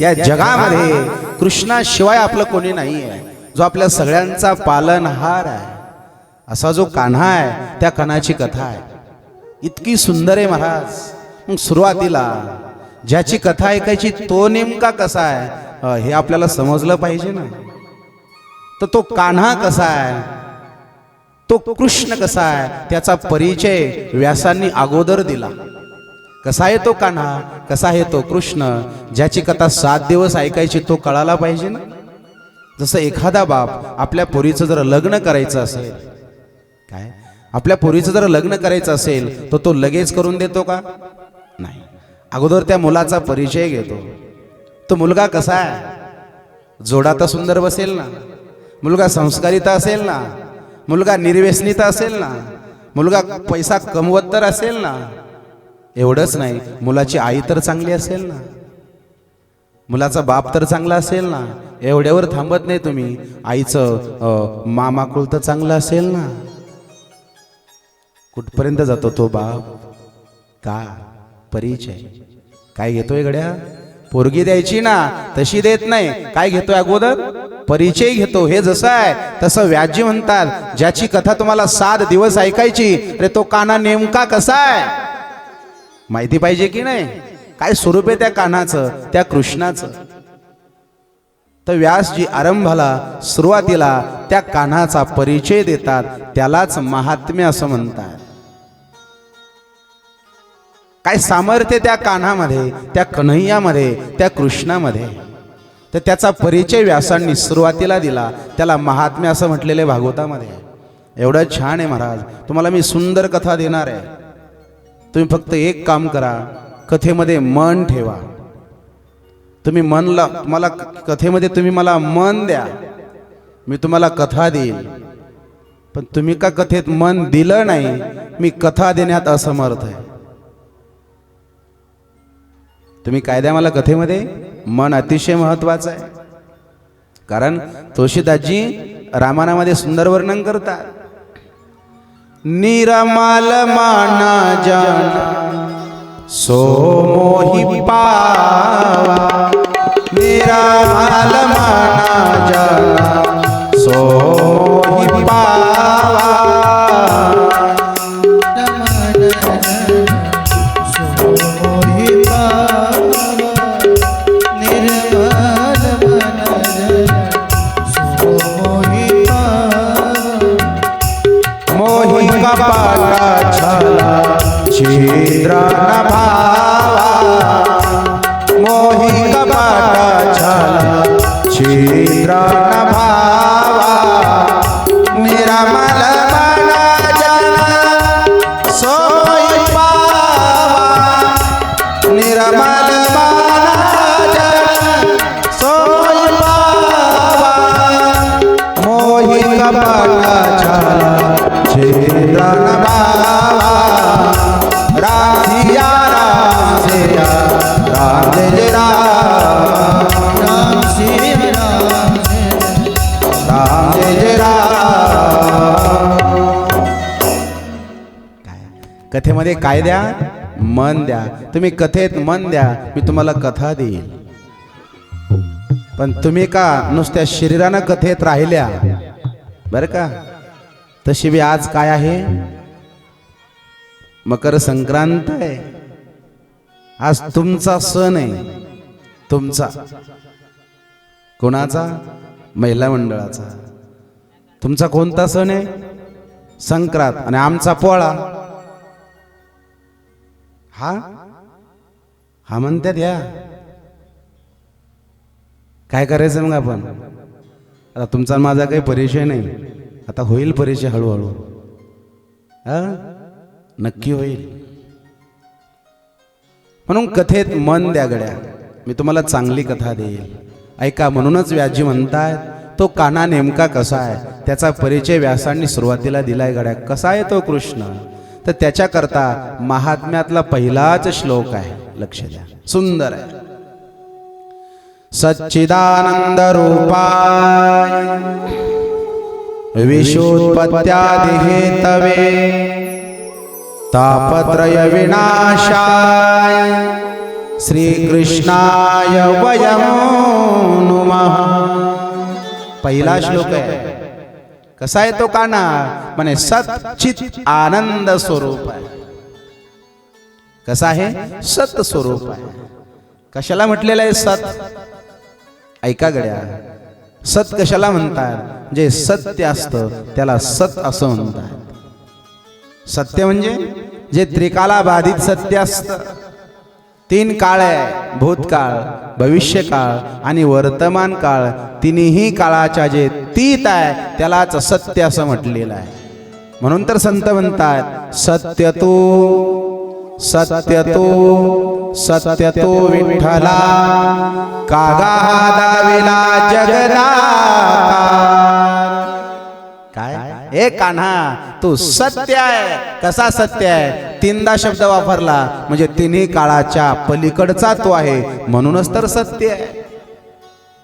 त्या जगामध्ये कृष्णाशिवाय आपलं कोणी नाही आहे, जो आपल्या सगळ्यांचा पालनहार आहे. असा जो कान्हा आहे, त्या कान्हाची कथा आहे, इतकी सुंदर आहे महाराज. मग सुरुवातीला ज्याची कथा ऐकायची तो नेमका कसा आहे हे आपल्याला समजलं पाहिजे ना. तर तो कान्हा कसा आहे, तो कृष्ण कसा आहे, त्याचा परिचय व्यासांनी अगोदर दिला. कसा आहे तो कान्हा, कसा आहे तो कृष्ण, ज्याची कथा 7 दिवस ऐकायची तो कळाला पाहिजे ना. जसं एखादा बाप आपल्या पोरीचं जर लग्न करायचं असेल, काय आपल्या पोरीचं जर लग्न करायचं असेल तर तो लगेच करून देतो का? नाही. अगोदर त्या मुलाचा परिचय घेतो. तो मुलगा कसा आहे, जोडा तर सुंदर बसेल ना, मुलगा संस्कारित असेल ना, मुलगा निर्व्यसनित असेल ना, मुलगा पैसा कमवत तर असेल ना. एवढंच नाही, मुलाची आई तर चांगली असेल ना, मुलाचा बाप तर चांगला असेल ना. एवढ्यावर थांबत नाही तुम्ही, आईचं मामाकुळ तर चांगलं असेल ना. कुठपर्यंत जातो तो बाप? का परिचय काय घेतोय गड्या? पोरगी द्यायची ना, तशी देत नाही. काय घेतोय अगोदर? परिचय घेतो. हे जसं आहे तसं व्यासजी म्हणतात, ज्याची कथा तुम्हाला 7 दिवस ऐकायची, रे तो कान्हा नेमका कसा आहे माहिती पाहिजे की नाही. काय स्वरूप आहे त्या कान्हाचं, त्या कृष्णाचं. तर व्यासजी आरंभाला सुरुवातीला त्या कान्हाचा परिचय देतात, त्यालाच महात्म्य असं म्हणतात. काय सामर्थ्य त्या कान्हामध्ये, त्या कन्हैयामध्ये, त्या कृष्णामध्ये. तर त्याचा परिचय व्यासांनी सुरुवातीला दिला, त्याला महात्म्य असं म्हटलेले भागवतामध्ये. एवढं छान आहे महाराज. तुम्हाला मी सुंदर कथा देणार आहे. तुम्ही फक्त एक काम करा, कथेमध्ये मन ठेवा. तुम्ही मनला, तुम्हाला कथेमध्ये तुम्ही मला मन द्या, मी तुम्हाला कथा देईल. पण तुम्ही का कथेत मन दिलं नाही, मी कथा देण्यात असमर्थ आहे. तुम्ही काय द्या मला कथेमध्ये? मन अतिशय महत्वाचं आहे. कारण तुळशीदासजी रामायणामध्ये सुंदर वर्णन करतात. निरमाल माना जाना सो मोहि पावा, निरमाल माना जाना सो मोहि पावा. छिद्र न भावा, मोहि कपट छल छिद्र न भावा. निरमल मन जन सोई पावा, निरमल मन जन सोई पावा. मोहि कपट छल छिद्र न भावा. कथेमध्ये काय द्या? मन द्या. तुम्ही कथेत मन द्या, मी तुम्हाला कथा देईल. पण तुम्ही का नुसत्या शरीरानं कथेत राहिल्या बरं का. तशी बी आज काय आहे? मकर संक्रांत आहे. आज तुमचा सण आहे. तुमचा कोणाचा? महिला मंडळाचा. तुमचा कोणता सण आहे? संक्रांत. आणि आमचा पोळा. हा हा म्हणतात. या काय करायचं मग आपण? आता तुमचा माझा काही परिचय नाही, आता होईल परिचय हळूहळू. नक्की होईल. म्हणून कथेत मन द्या गड्या, मी तुम्हाला चांगली कथा देईल. ऐका. म्हणूनच व्यासजी म्हणतात, तो कान्हा नेमका कसा आहे त्याचा परिचय व्यासांनी सुरुवातीला दिलाय गड्या. कसा आहे तो कृष्ण, तर त्याच्याकरता महात्म्यातला पहिलाच श्लोक आहे. लक्ष द्या, सुंदर आहे. सच्चिदानंद रूपाय विशुत्पत्त्यादि हेतवे तापत्रय विनाशाय श्रीकृष्णाय वयं नुमः. पहिला श्लोक आहे. कसा आहे तो कान्हा? म्हणे सच्चित आनंद स्वरूप आहे. कसा आहे? सत स्वरूप आहे. कशाला म्हटलेलं आहे सत? ऐका गड्या, सत कशाला म्हणतात? जे सत्य असतं त्याला सत असं म्हणतात. सत्य म्हणजे जे त्रिकाला बाधित सत्य असतं. तीन काळ आहे, भूतकाळ, भविष्यकाळ आणि वर्तमान काळ. तिन्ही काळाच्या जे तीत आहे त्यालाच सत्य असं म्हटलेलं आहे. म्हणून तर संत म्हणतात सत्य तो, सत्य तो, सत्य तो विठ्ठला, कागा दाविला जगदाता. काय? ए कान्हा, तू सत्य आहे. कसा सत्य आहे? तीनदा शब्द वापरला म्हणजे तिन्ही काळाच्या पलीकडचा तो आहे, म्हणूनच तर सत्य आहे.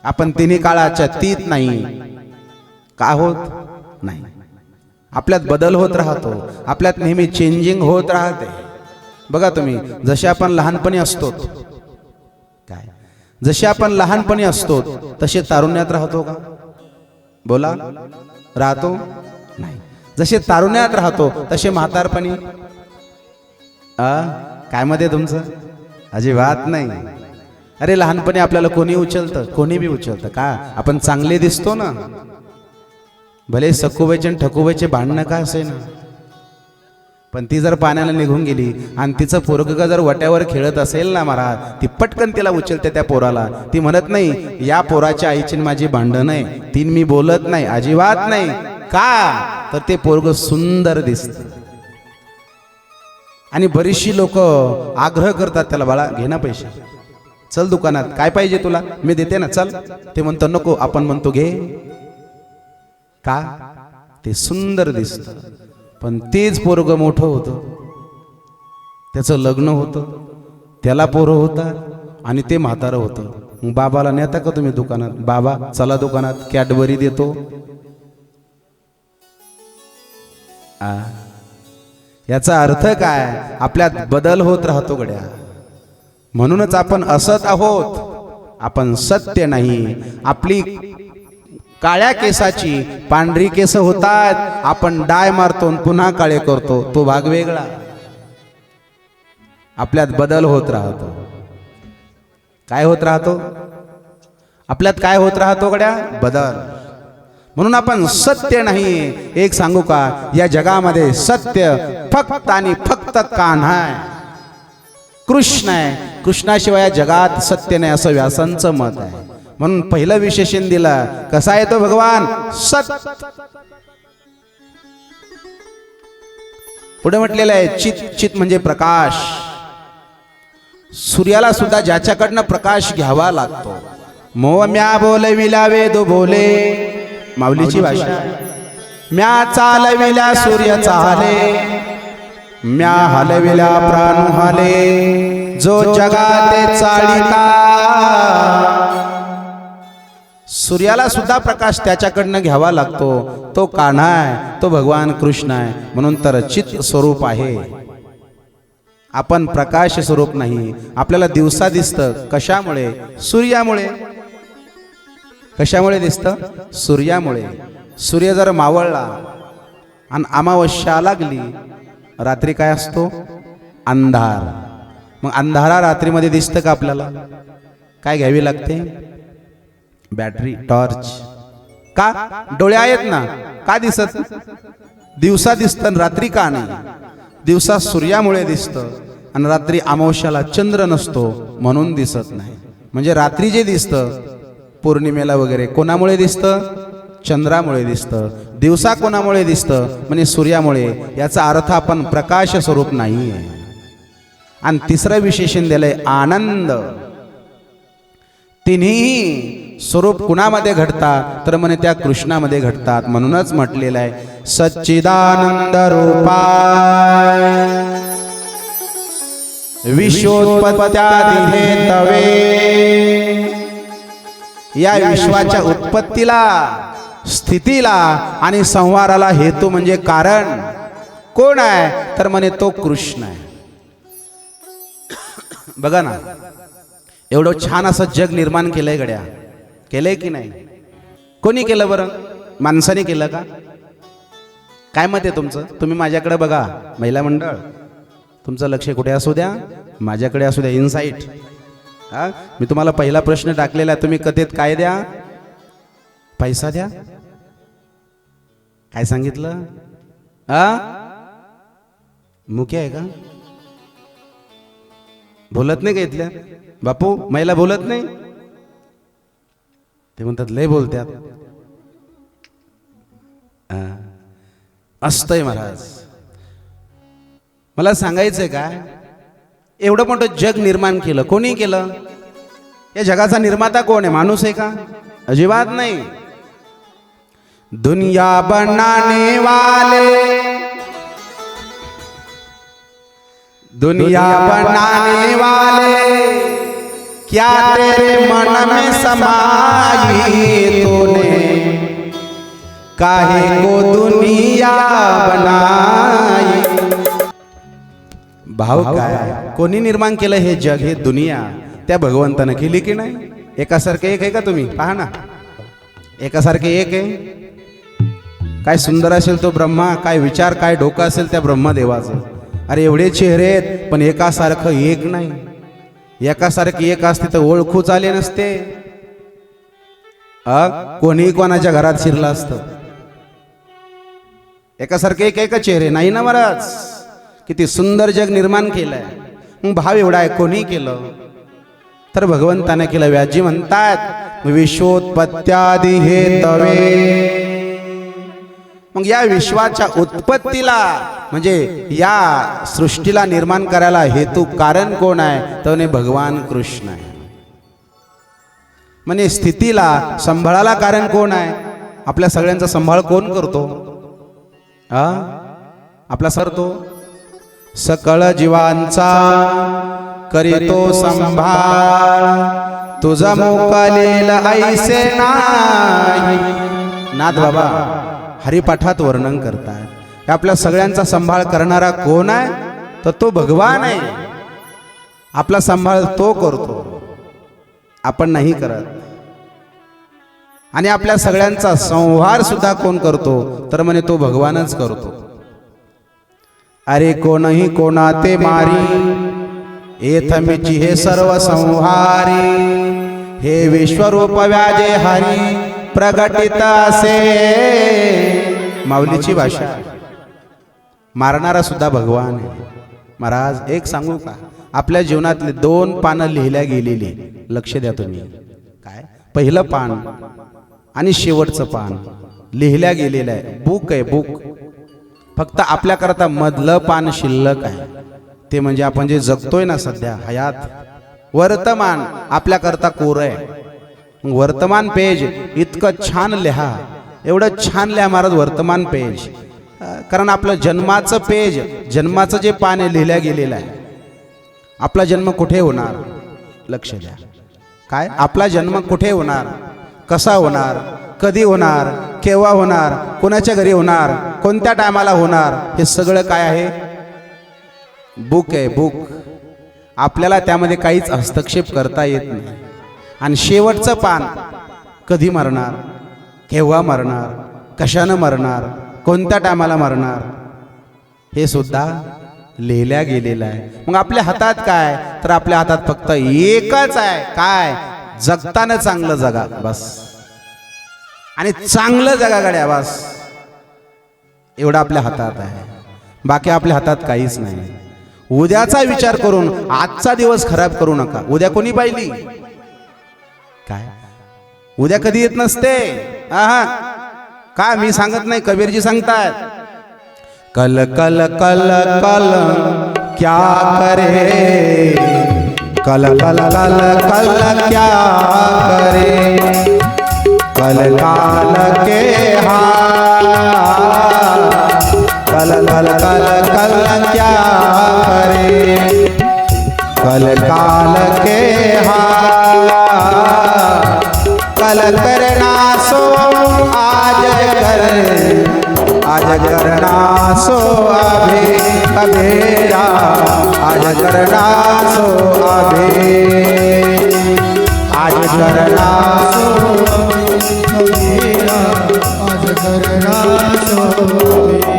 आपण तिन्ही काळाच्या तीत नाही का होत नाही. आपल्यात बदल होत राहतो, आपल्यात नेहमी चेंजिंग होत राहते. बघा तुम्ही, जसे आपण लहानपणी असतो, काय जसे आपण लहानपणी असतो तसे तारुण्यात राहतो का? बोला, राहतो नाही. जसे तारुण्यात राहतो तसे म्हातारपणी काय मध्ये तुमचं? अजिबात नाही. अरे लहानपणी आपल्याला कोणी उचलतं, कोणी बी उचलतं का? आपण चांगले दिसतो ना, भले सखूबाईचे आणि ठकूबाईचे भांडणं का असे ना, पण ती जर पाण्याला निघून गेली आणि तिचं पोरगं जर वट्यावर खेळत असेल ना महाराज, ती पटकन तिला उचलते त्या पोराला. ती म्हणत नाही या पोराच्या आईची माझी भांडण आहे, ती मी बोलत नाही, अजिबात नाही. का? तर ते पोरग सुंदर दिसत. आणि बरीचशी लोक आग्रह करतात त्याला, बाळा घे ना पैसे, चल दुकानात, काय पाहिजे तुला, मी देते ना, चल. ते म्हणतो नको, आपण म्हणतो घे. का? ते सुंदर दिसत. पण तेच पोरग मोठं होतं, त्याचं लग्न होतं, त्याला पोरं होतात आणि ते म्हातारं होतं. बाबाला नेता का तुम्ही दुकानात? बाबा चला दुकानात, कॅडबरी देतो. याचा अर्थ काय? आपल्यात बदल होत राहतो गड्या. म्हणूनच आपण असत आहोत, आपण सत्य नाही. आपली काळ्या केसाची पांढरी केस होतात, आपण डाय मारतो पुन्हा काळे करतो, तो भाग वेगळा. आपल्यात बदल होत राहतो. काय होत राहतो? आपल्यात काय होत राहतो गड्या? बदल. म्हणून आपण सत्य नाही. एक सांगू का, या जगामध्ये सत्य फक्त आणि फक्त कान्हा आहे, कृष्ण आहे. कृष्णाशिवाय या जगात सत्य नाही असं व्यासांचं मत आहे. म्हणून पहिलं विशेषण दिलं. कसा आहे तो भगवान? सत. पुढे म्हटलेलं आहे चित. चित म्हणजे प्रकाश. सूर्याला सुद्धा ज्याच्याकडनं प्रकाश घ्यावा लागतो. मोह म्या बोलविला वेद बोले, माऊलीची भाषा. म्या चालविल्या सूर्य चाले, म्या हलविल्या प्राण हाले, जो जगाते चालिता. सूर्याला सुद्धा प्रकाश त्याच्याकडनं घ्यावा लागतो. तो कान्हा आहे, तो भगवान कृष्ण आहे. म्हणून तर चित स्वरूप आहे. आपण प्रकाश स्वरूप नाही. आपल्याला दिवसा दिसतं. कशामुळे? सूर्यामुळे. कशामुळे दिसतं? सूर्यामुळे. सूर्य जर मावळला आणि अमावस्या लागली, रात्री काय असतो? अंधार. मग अंधारा रात्रीमध्ये दिसतं का आपल्याला? काय घ्यावी लागते? Battery, torch. का? डोळे आहेत ना, का दिसत? दिवसा दिसतं, रात्री का नाही? दिवसा सूर्यामुळे दिसतं आणि रात्री अमावस्याला चंद्र नसतो म्हणून दिसत नाही. म्हणजे रात्री जे दिसतं पौर्णिमेला वगैरे कोणामुळे दिसतं? चंद्रामुळे दिसतं. दिवसा कोणामुळे दिसतं? म्हणजे सूर्यामुळे. याचा अर्थ आपण प्रकाश स्वरूप नाही आहे. आणि तिसरं विशेषण दिलंय आनंद. तिन्ही स्वरूप कुणामध्ये घडतात? तर म्हणे त्या कृष्णामध्ये घडतात. म्हणूनच म्हटलेलं आहे सच्चिदानंद रूपाय विश्वोत्पत्त्यादि हेतवे. या विश्वाच्या उत्पत्तीला, स्थितीला आणि संहाराला हेतू म्हणजे कारण कोण आहे? तर म्हणे तो कृष्ण आहे. बघा ना, एवढं छान असं जग निर्माण केलंय गड्या, केलंय की नाही? कोणी केलं बरं? माणसाने केलं का? काय मत आहे तुमचं? तुम्ही माझ्याकडे बघा महिला मंडळ, तुमचं लक्ष कुठे असू द्या, माझ्याकडे असू द्या. इनसाइट. हा, मी तुम्हाला पहिला प्रश्न टाकलेला आहे, तुम्ही कथेत काय द्या? पैसा द्या. काय सांगितलं? मुख्य आहे का? बोलत नाही का इथल्या बापू? महिला बोलत नाही? ते म्हणतात लय बोलत्यात. असतंय महाराज. मला सांगायचंय काय, एवढं मोठं जग निर्माण केलं कोणी केलं? या जगाचा निर्माता कोण आहे? माणूस आहे का? अजिबात नाही. दुनिया बनाने वाले, दुनिया बनाने वाले, क्या तेरे मन में समाई तूने, काहे को दुनिया बनाई. भाव काय? कोणी निर्माण केलं हे जग, हे दुनिया? त्या भगवंतानं केली की नाही? एकासारखे एक आहे का? तुम्ही पहा ना, एकासारखे एक आहे. काय सुंदर असेल तो ब्रह्मा, काय विचार, काय डोकं असेल त्या ब्रह्मदेवाचं. अरे एवढे चेहरे आहेत पण एकासारखं एक नाही. एकासारखी एक असते तर ओळखूच आले नसते. कोणी कोणाच्या घरात शिरलं असतं. एकासारखे एक एक चेहरे नाही ना महाराज. किती सुंदर जग निर्माण केलंय. मग भाव एवढा आहे, कोणी केलं? तर भगवंतानं केलं. व्यासजी म्हणतात विश्वोत्पत्त्यादी हे तवे. मग या विश्वाच्या उत्पत्तीला म्हणजे या सृष्टीला निर्माण करायला हेतू कारण कोण आहे? तर भगवान कृष्ण आहे. म्हणजे स्थितीला सांभाळायला कारण कोण आहे? आपल्या सगळ्यांचा सांभाळ कोण करतो? आपला सरतो सकळ जीवांचा करीतो सांभाळ, तुझा मोकालेला ऐसे नाही. नाथ बाबा हरिपाठात वर्णन करतात. आपल्या सगळ्यांचा सांभाळ करणारा कोण आहे? तर तो भगवान आहे. आपला सांभाळ तो करतो, आपण नाही करत. आणि आपल्या सगळ्यांचा संहार सुद्धा कोण करतो? तर म्हणे तो भगवानच करतो. अरे कोणही कोणाते मारी, एथमिची हे सर्व संहारी, हे विश्वरूप व्याजे हरी प्रगटित असे. माऊलीची भाषा. मारणारा सुद्धा भगवान आहे. महाराज एक सांगू का? आपल्या जीवनातले 2 पानं लिहिल्या गेलेली, लक्ष द्या तुम्ही. काय? पहिलं पान आणि शेवटचं पान लिहिल्या गेलेलं आहे. बुक आहे, बुक. फक्त आपल्याकरता मधलं पान शिल्लक आहे. ते म्हणजे आपण जे जगतोय ना सध्या हयात, वर्तमान आपल्याकरता कोरं आहे. वर्तमान पेज इतकं छान लिहा, एवढं छान लिहा महाराज वर्तमान पेज. कारण आपलं जन्माचं पेज, जन्माचं जे पान आहे लिहिल्या गेलेलं आहे. आपला जन्म कुठे होणार? लक्ष द्या. काय? आपला जन्म कुठे होणार? कसा होणार? कधी होणार? केव्हा होणार? कोणाच्या घरी होणार? कोणत्या टायमाला होणार? हे सगळं काय आहे? बुक आहे, बुक. आपल्याला त्यामध्ये काहीच हस्तक्षेप करता येत नाही. आणि शेवटचं पान कधी मरणार, केव्हा मरणार, कशानं मरणार, कोणत्या टायमाला मरणार, हे सुद्धा लिहिल्या गेलेलं आहे. मग आपल्या हातात काय? तर आपल्या हातात फक्त एकच आहे. काय? जगताना चांगलं जगा बस. आणि चांगलं जगा गड्या बस. एवढं आपल्या हातात आहे. बाकी आपल्या हातात काहीच नाही. उद्याचा विचार करून आजचा दिवस खराब करू नका. उद्या कोणी पाहिली? काय? उद्या कधी येत नसते. का मी सांगत नाही, कबीरजी सांगतात. कल कल कल कल क्या करे, कल कल कल कल क्या करे, कल काल के हाल, कल कल कल कल क्या करे, कल काल के हाल, कल करना सो आज कर, आज करना सो अभी अभेरा, आज करना सो अभी. आज करना कबीरा आज करना सोबे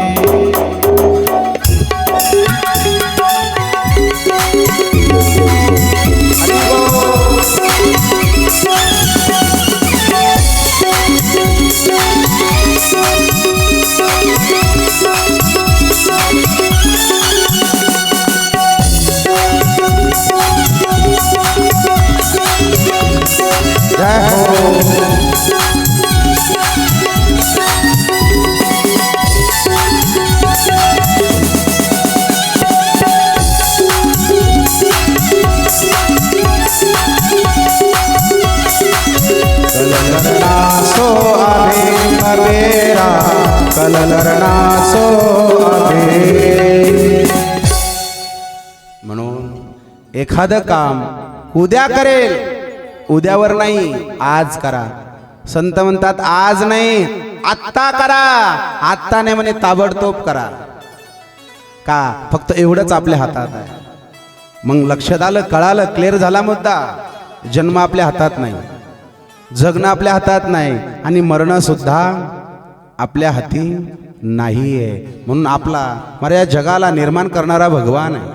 सो अभे कबीरा कललरना सो अभे. म्हणून एखादं काम उद्या करेल, उद्यावर नाही आज करा. संत म्हणतात आज नाही आत्ता करा, आत्ता नाही म्हणे ताबडतोब करा. का फक्त एवढंच आपल्या हातात आहे. मग लक्षात आलं, कळालं, क्लिअर झाला मुद्दा. जन्म आपल्या हातात नाही, जगणं आपल्या हातात नाही आणि मरणं सुद्धा आपल्या हाती नाही आहे. म्हणून आपला मला या जगाला निर्माण करणारा भगवान आहे,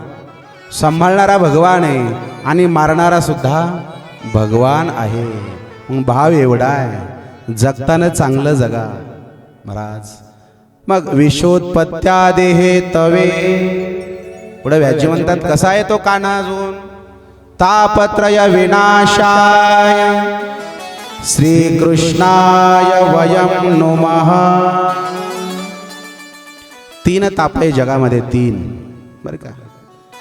सांभाळणारा भगवान आहे आणि मारणारा सुद्धा भगवान आहे. मग भाव एवढा आहे, जगताना चांगलं जगा महाराज. मग विशोत्पत्त्या देहे तवे. पुढे व्याजी म्हणतात कसा आहे तो कान्हा अजून. तापत्रय विनाशाय श्रीकृष्णाय वयम नुमः. तीन ताप आहे जगामध्ये, तीन बरं का.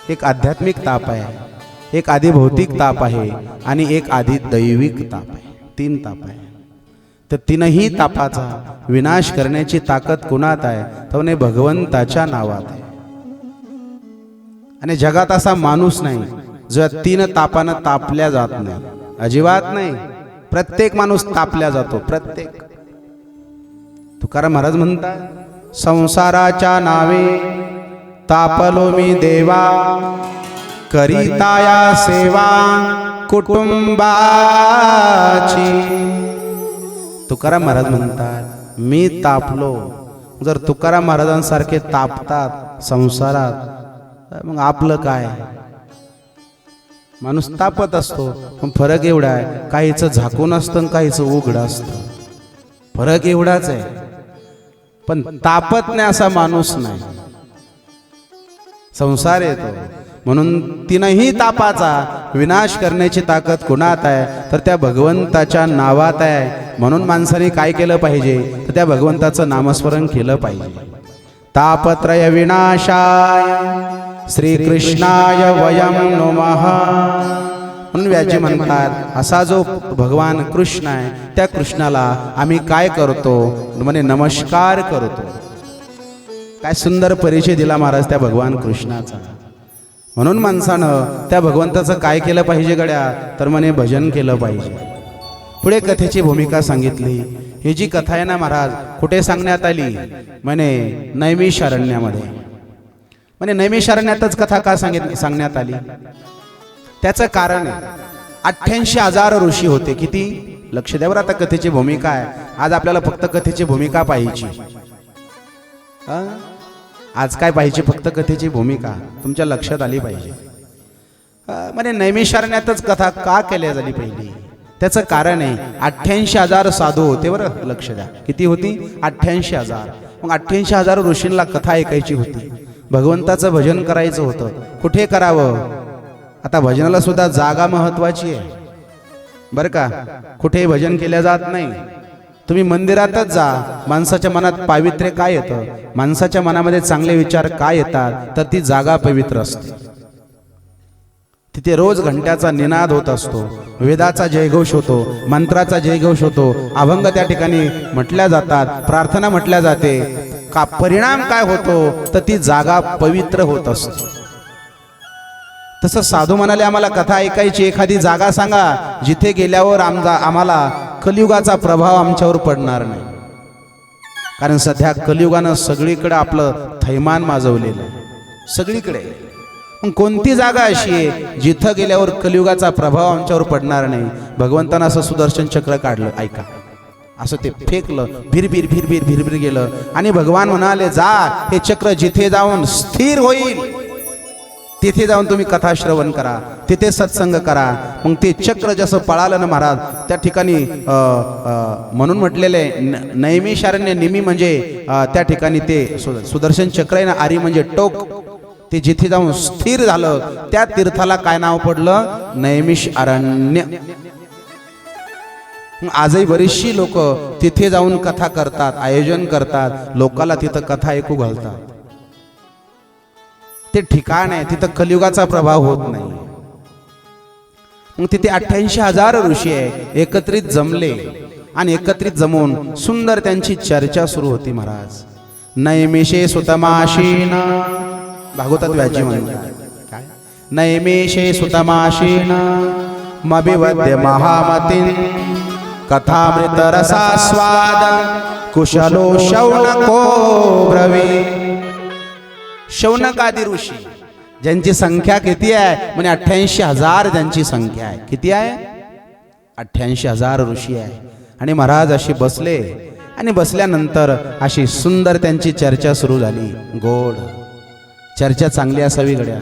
एक आध्यात्मिक ताप आहे, एक आधी भौतिक ताप आहे आणि एक आधी दैविक ताप आहे. तीन ताप आहे. तर तीनही तापाचा विनाश करण्याची ताकद कुणात आहे, तर भगवंताच्या नावात आहे. आणि जगात असा माणूस नाही जो तीन तापानं तापल्या जात नाही, अजिबात नाही. प्रत्येक माणूस तापल्या जातो, प्रत्येक. तुकाराम महाराज म्हणतात संसाराच्या नावे तापलो मी देवा, करिताया सेवा कुटुंबाची. तुकाराम महाराज म्हणतात मी तापलो. जर तुकाराम महाराजांसारखे तापतात संसारात, मग आपलं काय. माणूस तापत असतो, पण फरक एवढा आहे, काहीचं झाकून असतं काहीचं उघड असतं. फरक एवढाच आहे. पण तापत नाही असा माणूस नाही. संसार येतो. म्हणून तीनही तापाचा विनाश करण्याची ताकद कुणात आहे, तर त्या भगवंताच्या नावात आहे. म्हणून माणसाने काय केलं पाहिजे, तर त्या भगवंताचं नामस्मरण केलं पाहिजे. तापत्रय विनाशाय श्रीकृष्णाय वयम नुमः. म्हणून व्याजी म्हणतात असा जो भगवान कृष्ण आहे, त्या कृष्णाला आम्ही काय करतो, म्हणजे नमस्कार करतो. काय सुंदर परिचय दिला महाराज त्या भगवान कृष्णाचा. म्हणून माणसानं त्या भगवंताचं काय केलं पाहिजे गड्या, तर म्हणे भजन केलं पाहिजे. पुढे कथेची भूमिका सांगितली. ही जी कथा आहे ना महाराज, कुठे सांगण्यात आली, म्हणे नैमिषारण्यामध्ये. म्हणजे नैमिषारण्यातच कथा का सांगण्यात आली, त्याचं कारण आहे. 88,000 ऋषी होते. किती, लक्ष द्यावर. आता कथेची भूमिका आहे. आज आपल्याला फक्त कथेची भूमिका पाहिजे. आज काय पाहिजे, फक्त कथेची भूमिका तुमच्या लक्षात आली पाहिजे. म्हणजे नैमिषारण्यातच कथा का केल्या झाली पहिली, त्याचं कारण आहे. 88,000 साधू होते बरं, लक्ष द्या. किती होती, 88,000. मग 88,000 ऋषींना कथा ऐकायची होती, भगवंताचं भजन करायचं होतं. कुठे करावं. आता भजनाला सुद्धा जागा महत्वाची आहे बरं का. कुठेही भजन केल्या जात नाही. तुम्ही मंदिरातच जा, माणसाच्या मनात पावित्र्य काय येतं, माणसाच्या मनामध्ये चांगले विचार काय येतात, तर ती जागा पवित्र असते. तिथे रोज घंट्याचा निनाद होत असतो, वेदाचा जयघोष होतो, मंत्राचा जयघोष होतो, अभंग त्या ठिकाणी म्हटल्या जातात, प्रार्थना म्हटल्या जाते. का परिणाम काय होतो, तर ती जागा पवित्र होत असते. तसं साधू म्हणाले आम्हाला कथा ऐकायची, एखादी जागा सांगा जिथे गेल्यावर आम्हाला कलियुगाचा प्रभाव आमच्यावर पडणार नाही. कारण सध्या कलियुगानं सगळीकडे आपलं थैमान माजवलेलं आहे, सगळीकडे. मग कोणती जागा अशी आहे जिथं गेल्यावर कलियुगाचा प्रभाव आमच्यावर पडणार नाही? भगवंतानं असं सुदर्शन चक्र काढलं, ऐका, असं ते फेकलं, भिरभिर भिरभिर भिरभिर गेलं आणि भगवान म्हणाले, जा हे चक्र जिथे जाऊन स्थिर होईल तिथे जाऊन तुम्ही कथा श्रवण करा, तिथे सत्संग करा. मग ते चक्र जसं पळालं ना महाराज, त्या ठिकाणी म्हणून म्हटलेले नैमिषारण्य निमी म्हणजे त्या ठिकाणी ते सुदर्शन चक्र आहे ना, आरी म्हणजे टोक, ते जिथे जाऊन स्थिर झालं त्या तीर्थाला काय नाव पडलं? नैमिष अरण्य. आजही बरीचशी लोक तिथे जाऊन कथा करतात, आयोजन करतात, लोकाला तिथं कथा ऐकू घालतात. ते ठिकाण आहे, तिथं कलियुगाचा प्रभाव होत नाही. मग तिथे 88,000 ऋषी आहे, एकत्रित जमले आणि एकत्रित जमून सुंदर त्यांची चर्चा सुरू होती महाराज. नैमिषे सुतमाशीन, भागवतात व्याजी म्हणतात काय, नैमिषे सुतमाशीन मभिवद्य महामतीन कथामृत रसास्वाद कुशलो शौनको ब्रवी. शौनकादी ऋषी ज्यांची संख्या किती आहे? म्हणजे 88,000 ज्यांची संख्या आहे. किती आहे? 88,000 ऋषी आहे. आणि महाराज अशी बसले आणि बसल्यानंतर अशी सुंदर त्यांची चर्चा सुरू झाली. गोड चर्चा, चांगली असावी गड्या.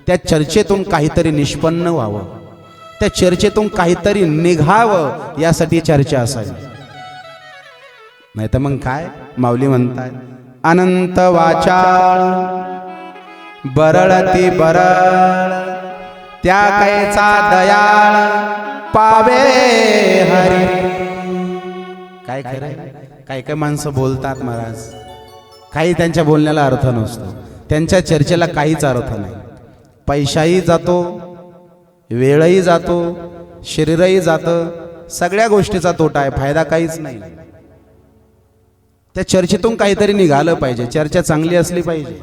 त्या चर्चेतून काहीतरी निष्पन्न व्हावं, त्या चर्चेतून काहीतरी निघावं, यासाठी चर्चा असावी. नाही तर मग काय माऊली म्हणतात, अनंत वाचाळ बरळती बरळ त्या कैचा दयाळ पावे हरी. काय खरं, काय काय माणसं बोलतात महाराज, काही त्यांच्या बोलण्याला अर्थ नसतो, त्यांच्या चर्चेला काहीच अर्थ नाही. पैसाही जातो, वेळही जातो, शरीरही जातं, सगळ्या गोष्टीचा तोटा आहे, फायदा काहीच नाही. त्या चर्चेतून काहीतरी निघालं पाहिजे. चर्चा चांगली असली पाहिजे.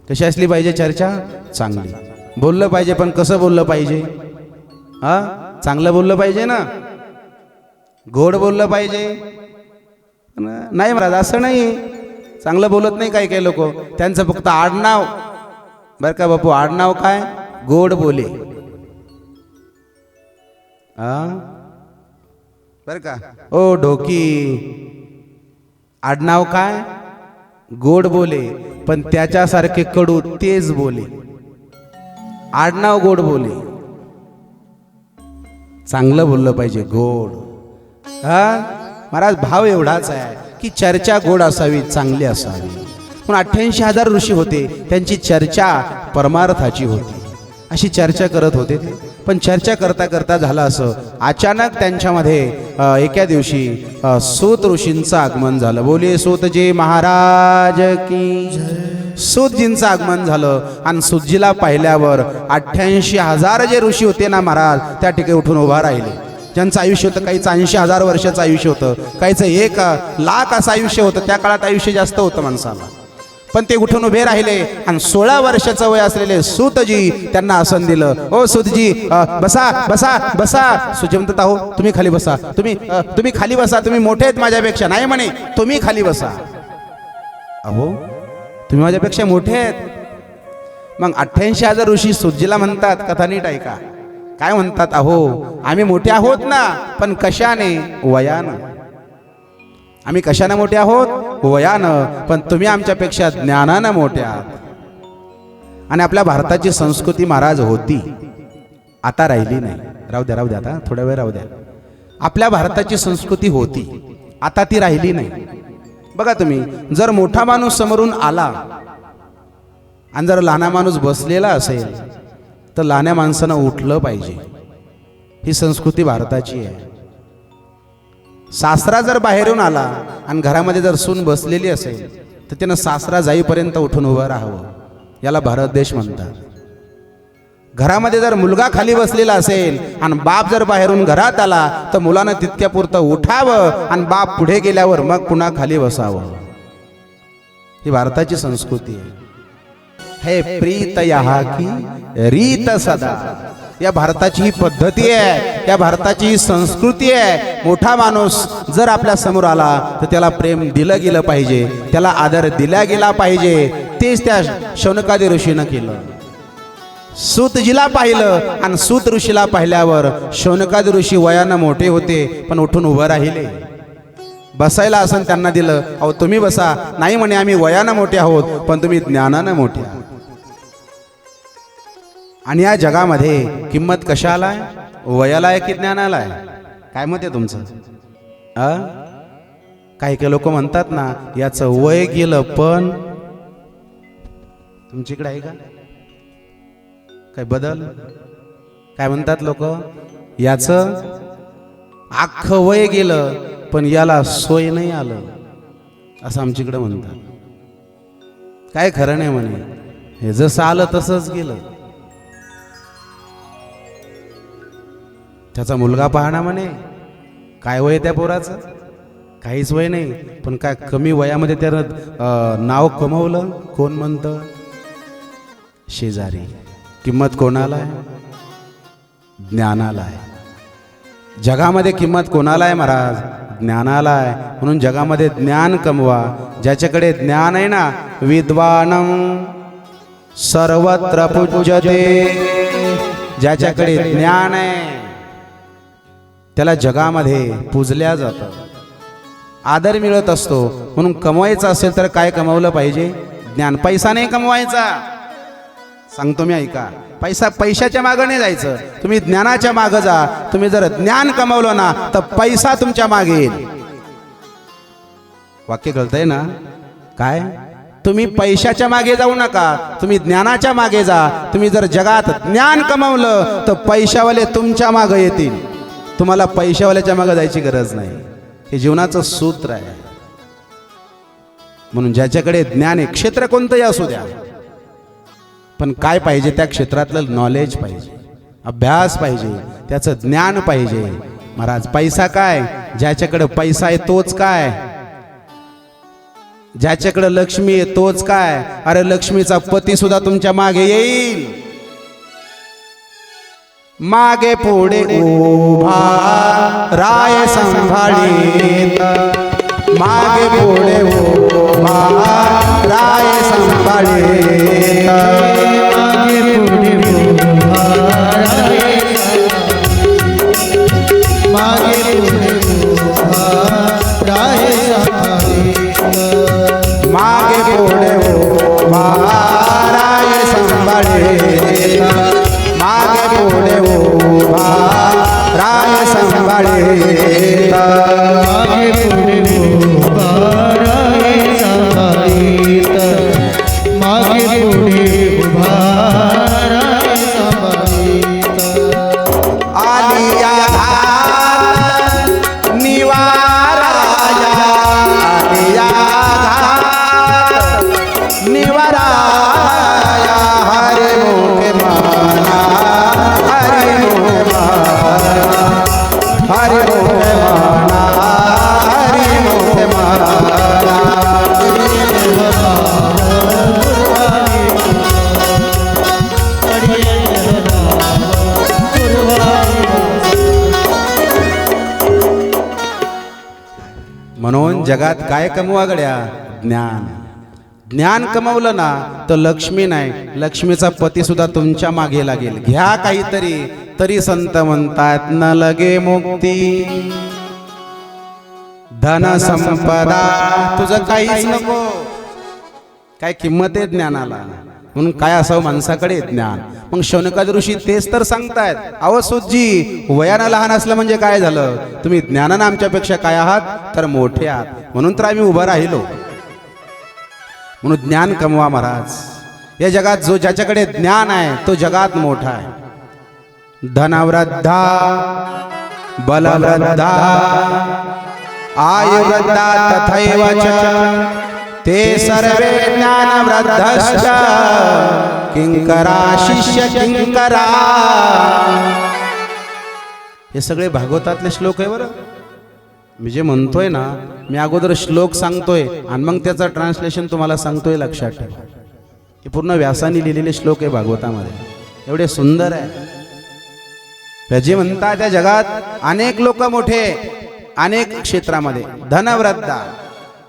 कशी असली पाहिजे? चर्चा चांगली. बोललं पाहिजे, पण कसं बोललं पाहिजे? चांगलं बोललं पाहिजे ना, गोड बोललं पाहिजे. नाही महाराज, असं नाही, चांगलं बोलत नाही काही काही लोक. त्यांचं फक्त आडनाव, बरं का बापू, आडनाव काय? गोड बोले. बरं का ओ ढोकी, आडनाव काय? गोड बोले, पण त्याच्यासारखे कडू तेज बोले. आडनाव गोड बोले. चांगलं बोललं पाहिजे, गोड. महाराज भाव एवढाच आहे की चर्चा गोड असावी, चांगली असावी. पण 88,000 ऋषी होते, त्यांची चर्चा परमार्थाची होती. अशी चर्चा करत होते ते. पण चर्चा करता करता झालं असं, अचानक त्यांच्यामध्ये एका दिवशी सूत ऋषींचं आगमन झालं. बोले सूतजी महाराज की. सूतजींचं आगमन झालं आणि सूतजीला पाहिल्यावर 88,000 जे ऋषी होते ना महाराज, त्या ठिकाणी उठून उभा राहिले. ज्यांचं आयुष्य होतं, काहीचं 80,000 वर्षाचं आयुष्य होतं, काहीचं 1,00,000 असं आयुष्य होतं. त्या काळात आयुष्य जास्त होतं माणसाला. पण ते उठून उभे राहिले आणि 16 वर्षाचं वय असलेले सूतजी त्यांना आसन दिलं. ओ सूतजी, बसा बसा बसा. सूतजी म्हणतात, अहो तुम्ही खाली बसा, तुम्ही खाली बसा, तुम्ही मोठे आहेत माझ्यापेक्षा. नाही म्हणे, तुम्ही खाली बसा. अहो तुम्ही माझ्यापेक्षा मोठे आहेत. मग 88,000 ऋषी सूतजीला म्हणतात, कथा नीट ऐका, काय म्हणतात? अहो आम्ही मोठे आहोत ना, पण कशाने? वयानं. आम्ही कशाने मोठे आहोत? वयानं. पण तुम्ही आमच्यापेक्षा ज्ञानानं मोठे आहात. आणि आपल्या भारताची संस्कृती महाराज होती, आता राहिली नाही. राहू द्या राहू द्या, आता थोड्या वेळ राहू द्या. आपल्या भारताची संस्कृती होती, आता ती राहिली नाही. बघा तुम्ही, जर मोठा माणूस समोरून आला आणि जर लहाना माणूस बसलेला असेल तर लहान्या माणसानं उठलं पाहिजे. ही संस्कृती भारताची आहे. सासरा जर बाहेरून आला आणि घरामध्ये जर सून बसलेली असेल तर त्यानं सासरा जाईपर्यंत उठून उभं राहावं. याला भारत देश म्हणतात. घरामध्ये जर मुलगा खाली बसलेला असेल आणि बाप जर बाहेरून घरात आला तर मुलानं तितक्यापुरतं उठावं आणि बाप पुढे गेल्यावर मग पुन्हा खाली बसावं. ही भारताची संस्कृती आहे. हे प्रीत यहा की रीत सदा. या भारताची ही पद्धती आहे, या भारताची ही संस्कृती आहे. मोठा माणूस जर आपल्या समोर आला तर त्याला प्रेम दिलं गेलं पाहिजे, त्याला आदर दिला गेला पाहिजे. तेच त्या शौनकादी ऋषीनं केलं. सूतजीला पाहिलं आणि सूत ऋषीला पाहिल्यावर शौनकादी ऋषी वयानं मोठे होते पण उठून उभं राहिले. बसायला आसन त्यांना दिलं. अहो तुम्ही बसा. नाही म्हणे आम्ही वयानं मोठे आहोत पण तुम्ही ज्ञानानं मोठे आहात. आणि या जगामध्ये किंमत कशाला आहे? वयाला आहे की ज्ञानाला आहे? काय मत आहे तुमचं? काही काही लोक म्हणतात ना याचं वय गेलं पण. तुमच्याकडे आहे का काय बदल? काय म्हणतात लोक? याचं अख्खं वय गेलं पण याला सोय नाही आलं असं आमच्याकडे म्हणतात. काय खरं नाही म्हणे. हे जसं आलं तसंच गेलं. त्याचा मुलगा पाहणा म्हणे काय वय त्या पोराचं? काहीच वय नाही पण काय कमी वयामध्ये त्यानं नाव कमवलं. कोण म्हणतं? शेजारी. किंमत कोणाला आहे? ज्ञानाला आहे. जगामध्ये किंमत कोणाला आहे महाराज? ज्ञानाला आहे. म्हणून जगामध्ये ज्ञान कमवा. ज्याच्याकडे ज्ञान आहे ना, विद्वानं सर्वत्र पूज्यते. ज्याच्याकडे ज्ञान आहे त्याला जगामध्ये पूजल्या जातं, आदर मिळत असतो. म्हणून कमवायचं असेल तर काय कमवलं पाहिजे? ज्ञान. पैसा नाही कमवायचा. सांगतो मी, ऐका. पैशाच्या मागं नाही जायचं. तुम्ही ज्ञानाच्या मागं जा. तुम्ही जर ज्ञान कमवलं ना तर पैसा तुमच्या मागे येईल. वाक्य कळतंय ना? काय? तुम्ही पैशाच्या मागे जाऊ नका, तुम्ही ज्ञानाच्या मागे जा. तुम्ही जर जगात ज्ञान कमवलं तर पैशावाले तुमच्या मागे येतील. तुम्हाला पैशावाल्याच्या मागे जायची गरज नाही. हे जीवनाचं सूत्र आहे. म्हणून ज्याच्याकडे ज्ञान आहे, क्षेत्र कोणतंही असू द्या, पण काय पाहिजे? त्या क्षेत्रातलं नॉलेज पाहिजे, अभ्यास पाहिजे, त्याचं ज्ञान पाहिजे. महाराज पैसा काय? ज्याच्याकडे पैसा आहे तोच काय? ज्याच्याकडे लक्ष्मी आहे तोच काय? अरे लक्ष्मीचा पती सुद्धा तुमच्या मागे येईल. मागे पुढे उभा राय संभाळीत. मागे पुढे उभा राय संभाळीत. मागे पुढे उभा राय. मागे पुढे उभा राय संभाळीत. मागे पुढे उभा राय संभाळीत. मागे पुढे उभा राय संभाळीत. मागे पुढे उभा राय संभाळीत. मागे पुढे उभा राय संभाळीत. आलिया घात निवाराया. आलिया घात निवाराया. हरे मुखे माना. हरे मुखे माना. हरे मुखे माना. हरे मुखे माना. म्हणून जगात काय कमवा गड्या? ज्ञान. ज्ञान कमवलं ना तर लक्ष्मी नाही, लक्ष्मीचा पती सुद्धा तुमच्या मागे लागेल. घ्या काहीतरी तरी संत म्हणतात न लगे मुक्ती. धन संपदा तुझं काहीच नको. काय किंमत आहे ज्ञानाला? म्हणून काय असावं माणसाकडे? ज्ञान. मग शौनकादी ऋषी तेच तर सांगतायत. अहो सूतजी, वयानं लहान असलं म्हणजे काय झालं? तुम्ही ज्ञानानं आमच्यापेक्षा काय आहात? तर मोठे आहात. म्हणून तर आम्ही उभं राहिलो. म्हणून ज्ञान कमवा महाराज. या जगात जो ज्याच्याकडे ज्ञान आहे तो जगात मोठा आहे. धनवृद्धा बलवृद्धा आयुवृद्धा तथैव च ते सर्वे ज्ञानवृद्धश्च किंकरा शिष्य किंकरा. हे सगळे भागवतातले श्लोक आहे बरं. मी जे म्हणतोय ना, मी अगोदर श्लोक सांगतोय आणि मग त्याचं ट्रान्सलेशन तुम्हाला सांगतोय. लक्षात ठेवा, हे पूर्ण व्यासाने लिहिलेले श्लोक आहे भागवतामध्ये. एवढे सुंदर आहे. जे म्हणतात त्या जगात अनेक लोक मोठे, अनेक क्षेत्रामध्ये. धनवृद्धा,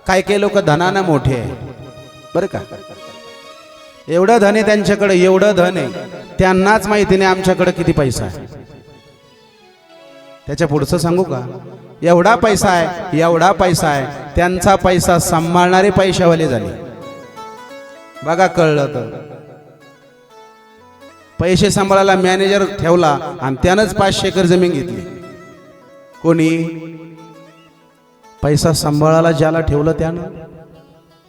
काही काही लोक धनानं मोठे आहे बरं का. एवढं धन आहे त्यांच्याकडे, एवढं धन आहे, त्यांनाच माहिती नाही आमच्याकडे किती पैसा आहे. त्याच्या पुढचं सांगू का? एवढा पैसा आहे, एवढा पैसा आहे, त्यांचा पैसा सांभाळणारे पैशावाले झाले. बघा कळलं तर. पैसे सांभाळायला मॅनेजर ठेवला आणि त्यानंच 500 एकर जमीन घेतली. कोणी? पैसा सांभाळायला ज्याला ठेवलं त्यानं.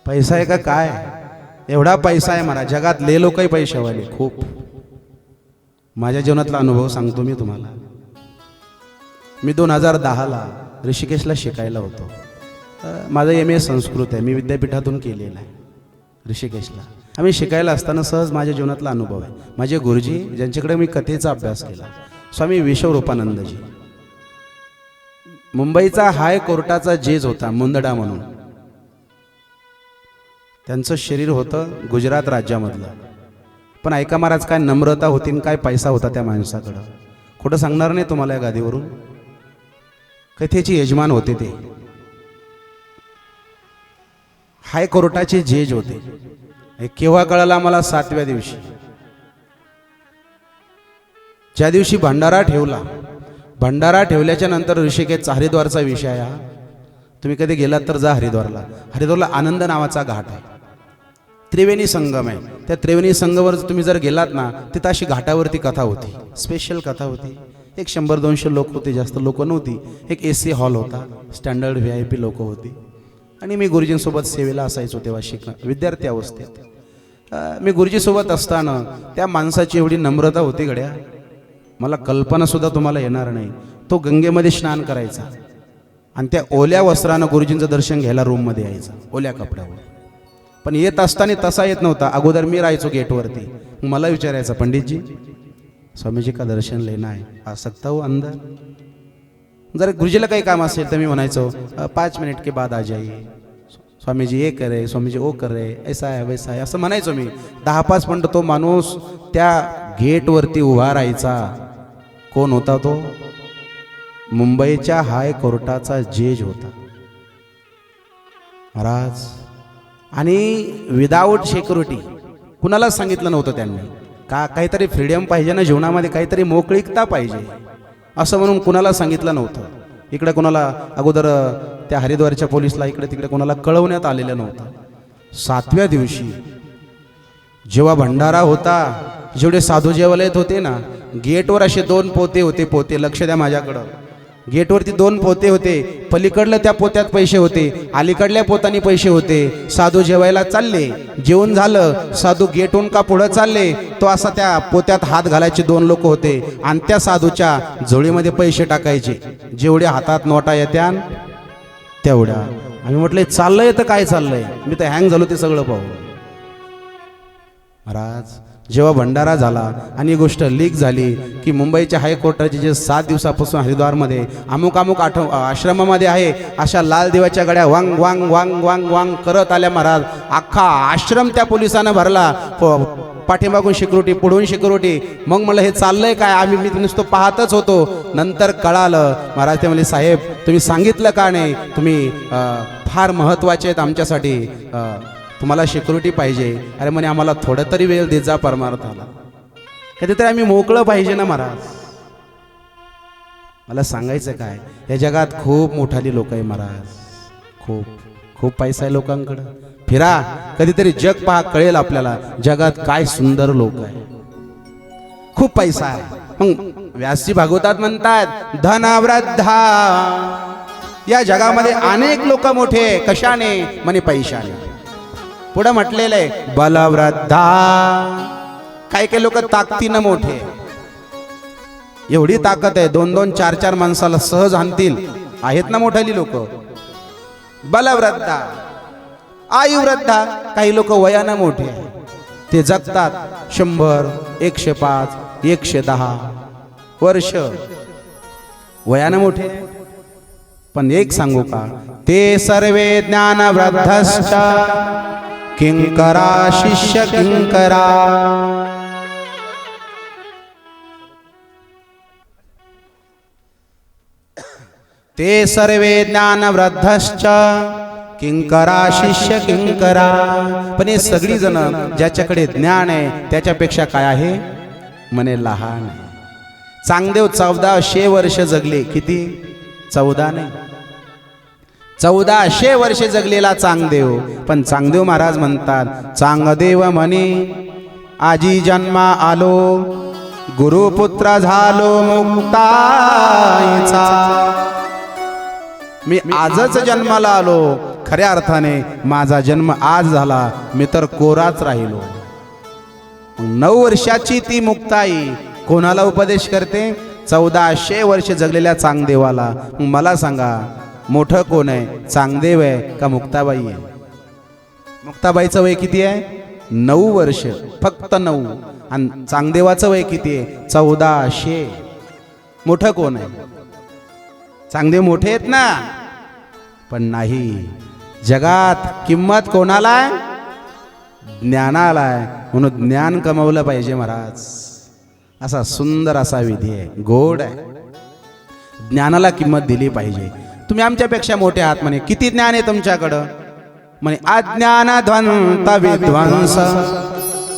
पैसा आहे का काय? एवढा पैसा आहे मला. जगात लय लोकही पैशावाले खूप. माझ्या जीवनातला अनुभव सांगतो मी तुम्हाला. मी 2010ला ऋषिकेशला शिकायला होतो. माझं MA संस्कृत आहे, मी विद्यापीठातून केलेलं आहे ऋषिकेशला. आम्ही शिकायला असताना सहज माझ्या जीवनातला अनुभव आहे. माझे गुरुजी ज्यांच्याकडे मी कथेचा अभ्यास केला, स्वामी विश्वरूपानंदजी, मुंबईचा हायकोर्टाचा जज होता मुंदडा म्हणून. त्यांचं शरीर होतं गुजरात राज्यामधलं. पण ऐका महाराज, काय नम्रता होती आणि काय पैसा होता त्या माणसाकडं. खोटं सांगणार नाही तुम्हाला या गादीवरून. कथेचे यजमान होते ते. हायकोर्टाचे जज होते. हे केव्हा कळालं आम्हाला? 7व्या दिवशी. ज्या दिवशी भंडारा ठेवला. भंडारा ठेवल्याच्या नंतर ऋषिकेशचा हरिद्वारचा विषय आहे हा. तुम्ही कधी गेलात तर जा हरिद्वारला. हरिद्वारला आनंद नावाचा घाट आहे. त्रिवेणी संगम आहे. त्या त्रिवेणी संगमवर तुम्ही जर गेलात ना, तिथं अशी घाटावरती कथा होती, स्पेशल कथा होती. एक 100-200 लोक होते, जास्त लोक नव्हती. एक AC हॉल होता, स्टँडर्ड VIP लोक होती. आणि मी गुरुजींसोबत सेवेला असायचो तेव्हा, विद्यार्थी अवस्थेत. मी गुरुजीसोबत असताना त्या माणसाची एवढी नम्रता होती गड्या, मला कल्पना सुद्धा तुम्हाला येणार नाही. तो गंगेमध्ये स्नान करायचा आणि त्या ओल्या वस्त्रानं गुरुजींचं दर्शन घ्यायला रूममध्ये यायचा, ओल्या कपड्यावर. पण येत असताना तसा येत नव्हता. अगोदर मी राहायचो गेटवरती. मला विचारायचा, पंडितजी स्वामीजी का दर्शन लेना है, आ सकता हो अंदर? जर गुरुजीला काही काम असेल तर मी म्हणायचो 5 मिनिट के बाद आ जाइए, स्वामीजी ये करे, स्वामीजी वो कर रहे, ऐसा आहे वैसा आहे, असं म्हणायचो मी. 10-5 मिनिट तो माणूस त्या गेटवरती उभा राहायचा. कोण होता तो? मुंबईच्या हायकोर्टाचा जज होता महाराज. आणि विदाऊट सिक्युरिटी. कुणाला सांगितलं नव्हतं त्यांनी. का? काहीतरी फ्रीडम पाहिजे ना जीवनामध्ये, काहीतरी मोकळीकता पाहिजे असं म्हणून कुणाला सांगितलं नव्हतं. इकडे कुणाला अगोदर त्या हरिद्वारच्या पोलिसला इकडे तिकडे कोणाला कळवण्यात आलेलं नव्हतं. 7व्या दिवशी जेव्हा भंडारा होता, जेवढे साधू जेवायला येत होते ना, गेटवर असे 2 पोते होते. पोते, लक्ष द्या माझ्याकडं. गेटवरती 2 पोते होते. पलीकडल्या त्या पोत्यात पैसे होते, अलीकडल्या पोतानी पैसे होते. साधू जेवायला चालले, जेवण झालं, साधू गेटून का पुढं चालले, तो असा त्या पोत्यात हात घालायचे 2 लोक होते आणि त्या साधूच्या झोळीमध्ये पैसे टाकायचे. जेवढ्या हातात नोटा येत्या तेवढ्या. आम्ही म्हटलं चाललंय तर काय चाललंय, मी तर हँग झालो ते सगळं पाहू. महाराज जेव्हा भंडारा झाला आणि ही गोष्ट लीक झाली की मुंबईच्या हायकोर्टाचे जे 7 दिवसापासून हरिद्वारमध्ये अमुक अमुक आश्रमामध्ये आहे अशा लाल दिव्याच्या गड्या वांग वांग वांग वांग वांग करत आल्या महाराज. अख्खा आश्रम त्या पोलिसांना भरला. पाठीमागून सिक्युरिटी, पुढून सिक्युरिटी. मग मला हे चाललंय काय? मी नुसतं पाहतच होतो. नंतर कळालं. महाराज ते म्हणले, साहेब तुम्ही सांगितलं का नाही? तुम्ही फार महत्त्वाचे आहेत आमच्यासाठी, तुम्हाला सिक्युरिटी पाहिजे. अरे म्हणे आम्हाला थोडं तरी वेळ देत जा परमार्थाला. कधीतरी आम्ही मोकळं पाहिजे ना महाराज. मला सांगायचं काय, या जगात खूप मोठाली लोक आहे महाराज. खूप खूप पैसा आहे लोकांकडं. फिरा, कधीतरी जग पहा, कळेल आपल्याला जगात काय सुंदर लोक आहे. खूप पैसा आहे. मग व्यासजी भागवतात म्हणतात, धनवृद्धा, या जगामध्ये अनेक लोक मोठे. कशाने? म्हणे पैशाने. पुढे म्हटलेलं आहे बलवृद्धा, काही काही लोक ताकदीनं मोठे. एवढी ताकद आहे 2-2, 4-4 माणसाला सहज आणतील. आहेत ना मोठाली लोक. बलवृद्धा. आयुवृद्धा, काही लोक वयानं मोठे, ते जगतात 100, 105, 110 वर्ष. वयानं मोठे. पण एक सांगू का, ते सर्वे ज्ञानवृद्धश्च किंकरा शिष्य किंकरा. ते सर्वे ज्ञानवृद्धश्च किंकरा शिष्य किंकरा. पण हे सगळी जण ज्याच्याकडे ज्ञान आहे त्याच्यापेक्षा काय आहे म्हणे लहान आहे. चांगदेव 1400 वर्ष जगले. किती? 14 नाही, 1400 वर्ष जगलेला चांगदेव. पण चांगदेव महाराज म्हणतात, चांगदेव म्हणे आजी जन्मा आलो, गुरुपुत्र झालो मुक्ताईचा. मी आजच जन्माला आलो, खऱ्या अर्थाने माझा जन्म आज झाला, मी तर कोराच राहिलो. 9 वर्षाची ती मुक्ताई कोणाला उपदेश करते? 1400 वर्ष जगलेल्या चांगदेवाला. मला सांगा, मोठं कोण आहे, चांगदेव आहे का मुक्ताबाई आहे? मुक्ताबाईचं वय किती आहे? 9 वर्ष, फक्त 9. आणि चांगदेवाचं वय किती आहे? 1400. मोठं कोण आहे? चांगदेव मोठे आहेत ना. पण नाही, जगात किंमत कोणाला आहे? ज्ञानाला आहे. म्हणून ज्ञान कमवलं पाहिजे महाराज. असा सुंदर असा विधी आहे, गोड आहे. ज्ञानाला किंमत दिली पाहिजे. तुम्ही आमच्यापेक्षा मोठे आहात म्हणे. किती ज्ञान आहे तुमच्याकडं? म्हणे अज्ञान ध्वंत विध्वंस,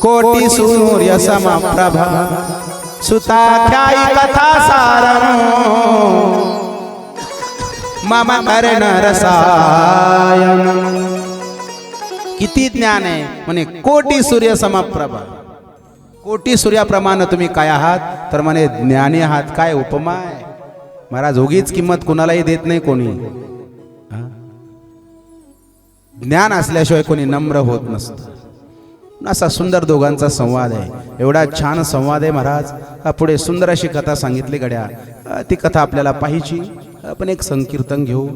कोटी सूर्य समप्रभा, सुताख्यायी कथा सारम, मम कर्ण रसायन. किती ज्ञान आहे म्हणे? कोटी सूर्य समप्रभा. कोटी सूर्याप्रमाणे तुम्ही काय आहात? तर म्हणे ज्ञानी आहात. काय उपमा आहे महाराज. उगीच किंमत कुणालाही देत नाही कोणी. ज्ञान असल्याशिवाय कोणी नम्र होत नसतं. असा सुंदर दोघांचा संवाद आहे. एवढा छान संवाद आहे महाराज. पुढे सुंदर अशी कथा सांगितली गड्या. ती कथा आपल्याला पाहिजे. आपण एक संकीर्तन घेऊ.